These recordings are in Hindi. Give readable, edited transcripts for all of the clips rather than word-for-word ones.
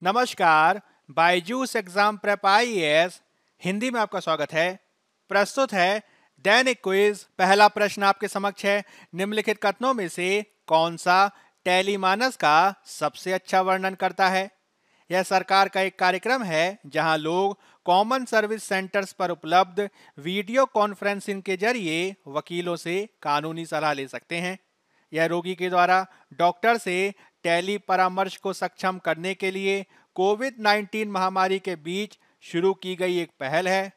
नमस्कार। Byju's exam prep IAS Hindi में आपका स्वागत है। प्रस्तुत है दैनिक क्विज। पहला प्रश्न आपके समक्ष है, निम्नलिखित कथनों में से कौन सा टैली मानस का सबसे अच्छा वर्णन करता है? यह सरकार का एक कार्यक्रम है जहां लोग कॉमन सर्विस सेंटर्स पर उपलब्ध वीडियो कॉन्फ्रेंसिंग के जरिए वकीलों से कानूनी सलाह ले सकते हैं। यह रोगी के द्वारा डॉक्टर से टेली परामर्श को सक्षम करने के लिए कोविड-19 महामारी के बीच शुरू की गई एक पहल है।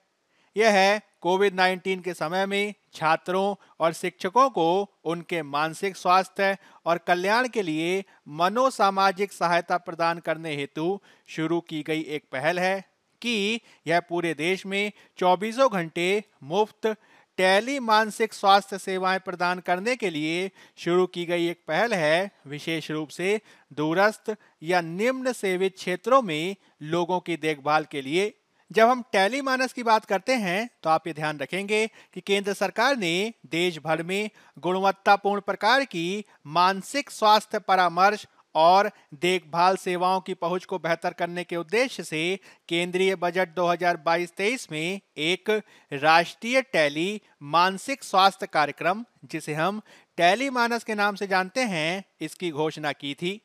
यह है कोविड-19 के समय में छात्रों और शिक्षकों को उनके मानसिक स्वास्थ्य और कल्याण के लिए मनोसामाजिक सहायता प्रदान करने हेतु शुरू की गई एक पहल है कि यह पूरे देश में 24 घंटे मुफ्त टेली मानसिक स्वास्थ्य सेवाएं प्रदान करने के लिए शुरू की गई एक पहल है, विशेष रूप से दूरस्थ या निम्न सेवित क्षेत्रों में लोगों की देखभाल के लिए। जब हम टेली मानस की बात करते हैं तो आप ये ध्यान रखेंगे कि केंद्र सरकार ने देश भर में गुणवत्तापूर्ण प्रकार की मानसिक स्वास्थ्य परामर्श और देखभाल सेवाओं की पहुंच को बेहतर करने के उद्देश्य से केंद्रीय बजट 2022-23 में एक राष्ट्रीय टेली मानसिक स्वास्थ्य कार्यक्रम, जिसे हम टेली मानस के नाम से जानते हैं, इसकी घोषणा की थी।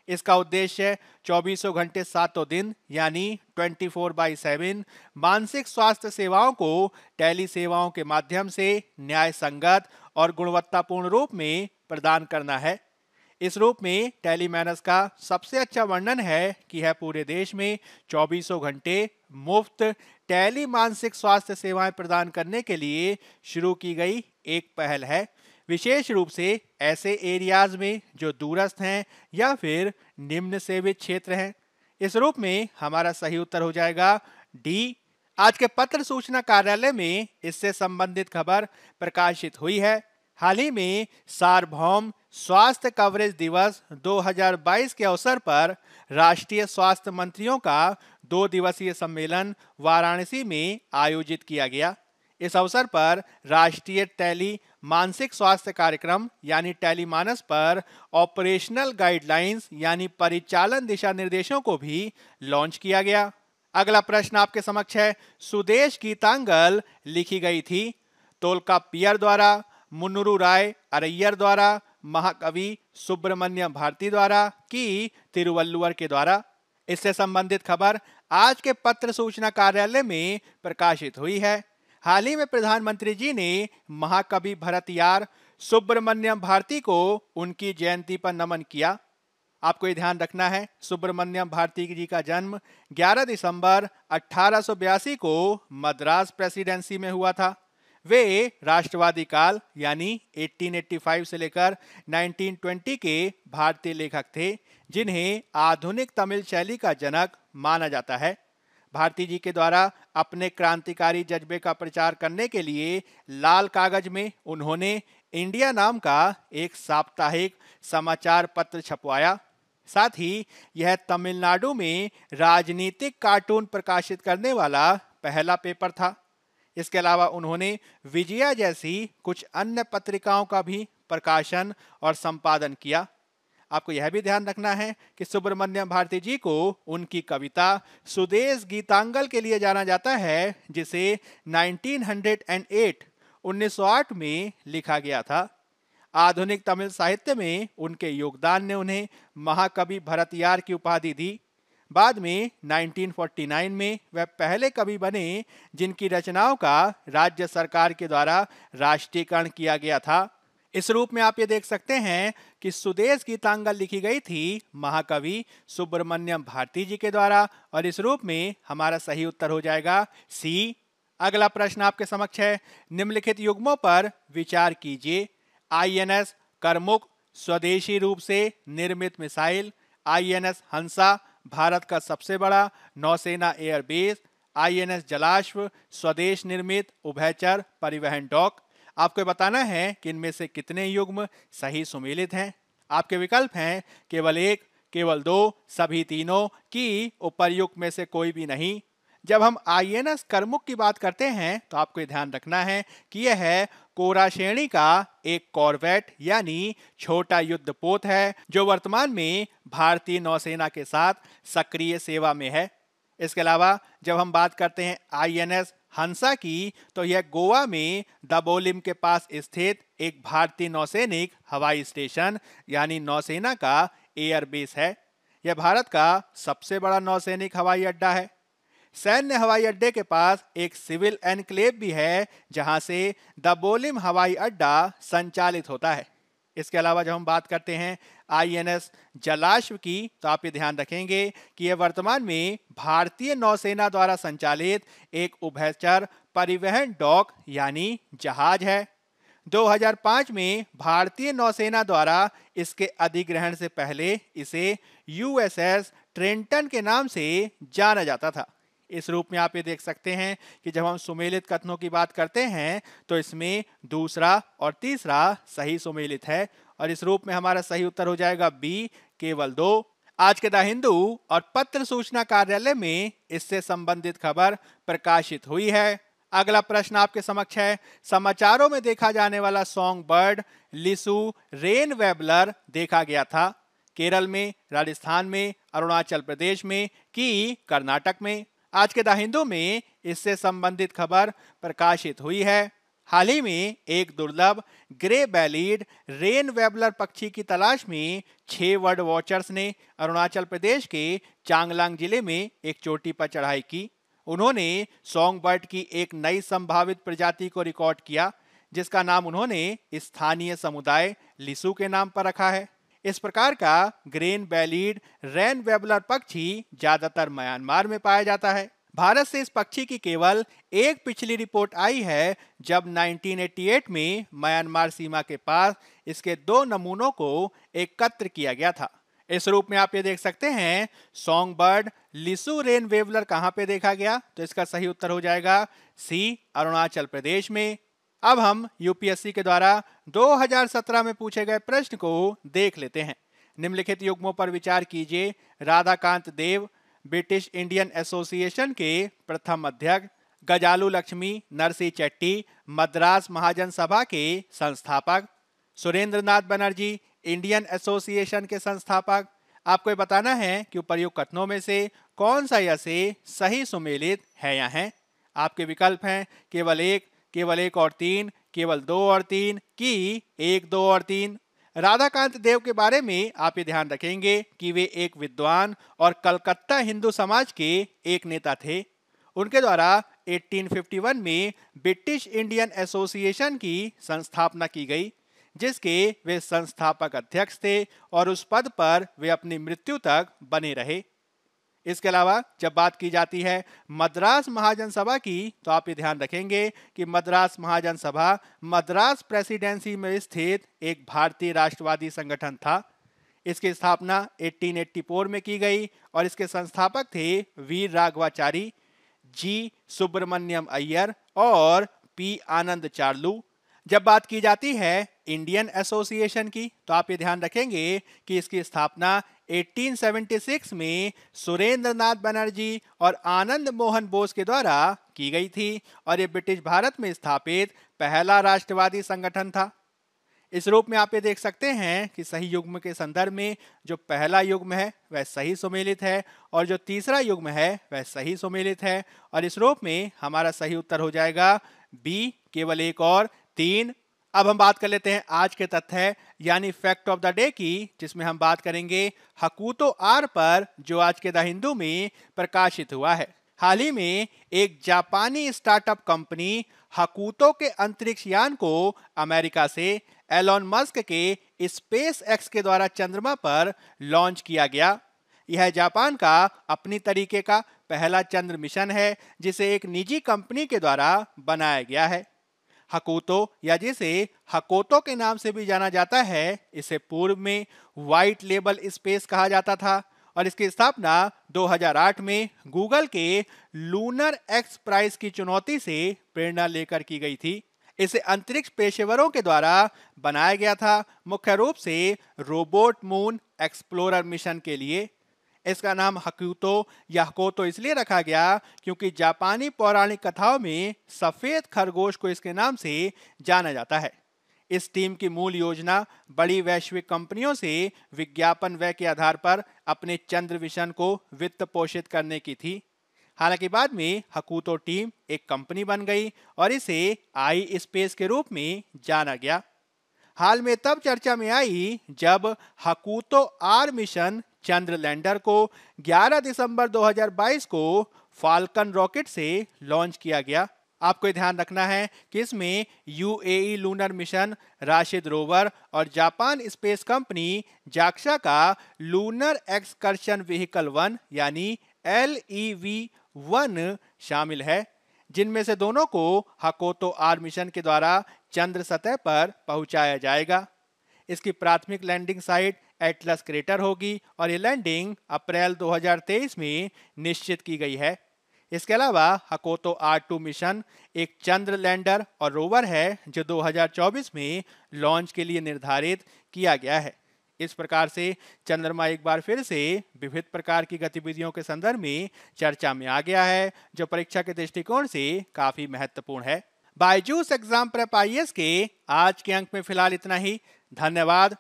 इसका उद्देश्य 24 घंटे सातों दिन यानी 24/7 मानसिक स्वास्थ्य सेवाओं को टेली सेवाओं के माध्यम से न्याय संगत और गुणवत्तापूर्ण रूप में प्रदान करना है। इस रूप में टेली मानस का सबसे अच्छा वर्णन है कि यह पूरे देश में 24 घंटे मुफ्त टेली मानसिक स्वास्थ्य सेवाएं प्रदान करने के लिए शुरू की गई एक पहल है, विशेष रूप से ऐसे एरियाज में जो दूरस्थ हैं या फिर निम्न सेवित क्षेत्र हैं। इस रूप में हमारा सही उत्तर हो जाएगा डी। आज के पत्र सूचना कार्यालय में इससे संबंधित खबर प्रकाशित हुई है। हाल ही में सार्वभौम स्वास्थ्य कवरेज दिवस 2022 के अवसर पर राष्ट्रीय स्वास्थ्य मंत्रियों का 2 दिवसीय सम्मेलन वाराणसी में आयोजित किया गया। इस अवसर पर राष्ट्रीय टेली मानसिक स्वास्थ्य कार्यक्रम यानी टेली मानस पर ऑपरेशनल गाइडलाइंस यानी परिचालन दिशा निर्देशों को भी लॉन्च किया गया। अगला प्रश्न आपके समक्ष है, सुदेश गीतांगल लिखी गई थी तोलकाप्पियर द्वारा, मुन्नूरू राय अरैयर द्वारा, महाकवि सुब्रमण्य भारती द्वारा कि तिरुवल्लुवर के द्वारा? इससे संबंधित खबर आज के पत्र सूचना कार्यालय में प्रकाशित हुई है। हाल ही में प्रधानमंत्री जी ने महाकवि भरतियार सुब्रमण्यम भारती को उनकी जयंती पर नमन किया। आपको ये ध्यान रखना है, सुब्रमण्यम भारती जी का जन्म 11 दिसंबर 1882 को मद्रास प्रेसिडेंसी में हुआ था। वे राष्ट्रवादी काल यानी 1885 से लेकर 1920 के भारतीय लेखक थे, जिन्हें आधुनिक तमिल शैली का जनक माना जाता है। भारती जी के द्वारा अपने क्रांतिकारी जज्बे का प्रचार करने के लिए लाल कागज में उन्होंने इंडिया नाम का एक साप्ताहिक समाचार पत्र छपवाया। साथ ही यह तमिलनाडु में राजनीतिक कार्टून प्रकाशित करने वाला पहला पेपर था। इसके अलावा उन्होंने विजया जैसी कुछ अन्य पत्रिकाओं का भी प्रकाशन और संपादन किया। आपको यह भी ध्यान रखना है कि सुब्रमण्यम भारती जी को उनकी कविता सुदेश गीतांगल के लिए जाना जाता है, जिसे 1908 में लिखा गया था। आधुनिक तमिल साहित्य में उनके योगदान ने उन्हें महाकवि भरतियार की उपाधि दी। बाद में 1949 में वह पहले कवि बने जिनकी रचनाओं का राज्य सरकार के द्वारा राष्ट्रीयकरण किया गया था। इस रूप में आप ये देख सकते हैं कि सुदेश गीतांगल लिखी गई थी महाकवि सुब्रमण्यम भारती जी के द्वारा, और इस रूप में हमारा सही उत्तर हो जाएगा सी। अगला प्रश्न आपके समक्ष है, निम्नलिखित युग्मों पर विचार कीजिए। आईएनएस करमुक स्वदेशी रूप से निर्मित मिसाइल, आईएनएस हंसा भारत का सबसे बड़ा नौसेना एयरबेस, आईएनएस जलाश्व स्वदेश निर्मित उभयचर परिवहन डॉक। आपको बताना है कि इनमें से कितने युग्म सही सुमेलित हैं। आपके विकल्प हैं केवल 1, केवल 2, सभी तीनों, कि उपर्युक्त में से कोई भी नहीं। जब हम आईएनएस करमुक की बात करते हैं तो आपको ध्यान रखना है कि यह है कोरा श्रेणी का एक कॉर्वेट यानी छोटा युद्धपोत है जो वर्तमान में भारतीय नौसेना के साथ सक्रिय सेवा में है। इसके अलावा जब हम बात करते हैं आईएनएस हंसा की तो यह गोवा में दबोलिम के पास स्थित एक भारतीय नौसैनिक हवाई स्टेशन यानी नौसेना का एयरबेस है। यह भारत का सबसे बड़ा नौसैनिक हवाई अड्डा है। सैन्य हवाई अड्डे के पास एक सिविल एनक्लेव भी है जहां से दबोलिम हवाई अड्डा संचालित होता है। इसके अलावा जब हम बात करते हैं आईएनएस जलाश्व की तो आप ये ध्यान रखेंगे कि यह वर्तमान में भारतीय नौसेना द्वारा संचालित एक उभयचर परिवहन डॉक यानी जहाज है। 2005 में भारतीय नौसेना द्वारा इसके अधिग्रहण से पहले इसे यूएसएस ट्रेंटन के नाम से जाना जाता था। इस रूप में आप ये देख सकते हैं कि जब हम सुमेलित कथनों की बात करते हैं तो इसमें दूसरा और तीसरा सही सुमेलित है और इस रूप में हमारा सही उत्तर हो जाएगा बी, केवल 2। आज के द हिंदू और पत्र सूचना कार्यालय में इससे संबंधित खबर प्रकाशित हुई है। अगला प्रश्न आपके समक्ष है, समाचारों में देखा जाने वाला सॉन्ग बर्ड लिसु रेन वेबलर देखा गया था केरल में, राजस्थान में, अरुणाचल प्रदेश में कि कर्नाटक में। आज के द हिंदू में इससे संबंधित खबर प्रकाशित हुई है। हाल ही में एक दुर्लभ ग्रे बैलीड रेन वेबलर पक्षी की तलाश में 6 बर्ड वॉचर्स ने अरुणाचल प्रदेश के चांगलांग जिले में एक चोटी पर चढ़ाई की। उन्होंने सॉन्ग बर्ड की एक नई संभावित प्रजाति को रिकॉर्ड किया जिसका नाम उन्होंने स्थानीय समुदाय लिसु के नाम पर रखा है। इस प्रकार का ग्रेन बैलीड रेन वेबलर पक्षी ज्यादातर म्यांमार में पाया जाता है। भारत से इस पक्षी की केवल एक पिछली रिपोर्ट आई है जब 1988 में म्यांमार सीमा के पास इसके 2 नमूनों को एकत्र किया गया था। इस रूप में आप ये देख सकते हैं सॉन्ग बर्ड लिसु रेन वेबलर कहां पे देखा गया, तो इसका सही उत्तर हो जाएगा सी, अरुणाचल प्रदेश में। अब हम यूपीएससी के द्वारा 2017 में पूछे गए प्रश्न को देख लेते हैं। निम्नलिखित युग्मों पर विचार कीजिए। राधाकांत देव ब्रिटिश इंडियन एसोसिएशन के प्रथम अध्यक्ष, गजालू लक्ष्मी नरसी चट्टी मद्रास महाजन सभा के संस्थापक, सुरेंद्र नाथ बनर्जी इंडियन एसोसिएशन के संस्थापक। आपको ये बताना है कि उपर्युक्त कथनों में से कौन सा या से सही सुमेलित है या है। आपके विकल्प हैं केवल 1, केवल 1 और 3, केवल 2 और 3 कि 1, 2 और 3। राधाकांत देव के बारे में आप ये ध्यान रखेंगे कि वे एक विद्वान और कलकत्ता हिंदू समाज के एक नेता थे। उनके द्वारा 1851 में ब्रिटिश इंडियन एसोसिएशन की स्थापना की गई जिसके वे संस्थापक अध्यक्ष थे और उस पद पर वे अपनी मृत्यु तक बने रहे। इसके अलावा जब बात की जाती है मद्रास महाजन सभा की तो आप ये ध्यान रखेंगे कि मद्रास महाजन सभा मद्रास प्रेसिडेंसी में स्थित एक भारतीय राष्ट्रवादी संगठन था। इसकी स्थापना 1884 में की गई और इसके संस्थापक थे वीर राघवाचारी, जी सुब्रमण्यम अय्यर और पी आनंद चार्लू। जब बात की जाती है इंडियन एसोसिएशन की तो आप ये ध्यान रखेंगे कि इसकी स्थापना 1876 में सुरेंद्र नाथ बनर्जी और आनंद मोहन बोस के द्वारा की गई थी और ये ब्रिटिश भारत में स्थापित पहला राष्ट्रवादी संगठन था। इस रूप में आप ये देख सकते हैं कि सही युग्म के संदर्भ में जो पहला युग्म है वह सही सुमेलित है और जो तीसरा युग्म है वह सही सुमेलित है और इस रूप में हमारा सही उत्तर हो जाएगा बी, केवल 1 और 3। अब हम बात कर लेते हैं आज के तथ्य यानी फैक्ट ऑफ द डे की, जिसमें हम बात करेंगे हकूतो आर पर जो आज के द हिंदू में प्रकाशित हुआ है। हाल ही में एक जापानी स्टार्टअप कंपनी हकूतो के अंतरिक्ष यान को अमेरिका से एलोन मस्क के स्पेस एक्स के द्वारा चंद्रमा पर लॉन्च किया गया। यह जापान का अपनी तरीके का पहला चंद्र मिशन है जिसे एक निजी कंपनी के द्वारा बनाया गया है। हकूतो या जिसे हकोतो के नाम से भी जाना जाता है इसे पूर्व में व्हाइट लेबल स्पेस कहा जाता था और इसकी स्थापना 2008 में गूगल के लूनर एक्स प्राइज की चुनौती से प्रेरणा लेकर की गई थी। इसे अंतरिक्ष पेशेवरों के द्वारा बनाया गया था, मुख्य रूप से रोबोट मून एक्सप्लोरर मिशन के लिए। इसका नाम हक्यूतो या हकोतो इसलिए रखा गया क्योंकि जापानी पौराणिक कथाओं में सफेद खरगोश को इसके नाम से जाना जाता है। इस टीम की मूल योजना बड़ी वैश्विक कंपनियों से विज्ञापन व्यय के आधार पर अपने चंद्र मिशन को वित्त पोषित करने की थी। हालांकि बाद में हकूतो टीम एक कंपनी बन गई और इसे आई स्पेस के रूप में जाना गया। हाल में तब चर्चा में आई जब हकूतो आर मिशन चंद्र लैंडर को 11 दिसंबर 2022 को फाल्कन रॉकेट से लॉन्च किया गया। आपको ये ध्यान रखना है कि इसमें UAE lunar mission, Rashid rover और जापान स्पेस कंपनी जाक्सा का लूनर एक्सकर्शन व्हीकल 1 यानी LEV-1 शामिल है, जिनमें से दोनों को हकोतो आर मिशन के द्वारा चंद्र सतह पर पहुंचाया जाएगा। इसकी प्राथमिक लैंडिंग साइट एटलस क्रेटर होगी और ये लैंडिंग अप्रैल 2023 में निश्चित की गई है। इसके अलावा हकोतो R2 मिशन एक चंद्र लैंडर और रोवर है जो 2024 में लॉन्च के लिए निर्धारित किया गया है। इस प्रकार से चंद्रमा एक बार फिर से विविध प्रकार की गतिविधियों के संदर्भ में चर्चा में आ गया है, जो परीक्षा के दृष्टिकोण से काफी महत्वपूर्ण है। बायजूस एग्जाम प्रेप IAS के आज के अंक में फिलहाल इतना ही। धन्यवाद।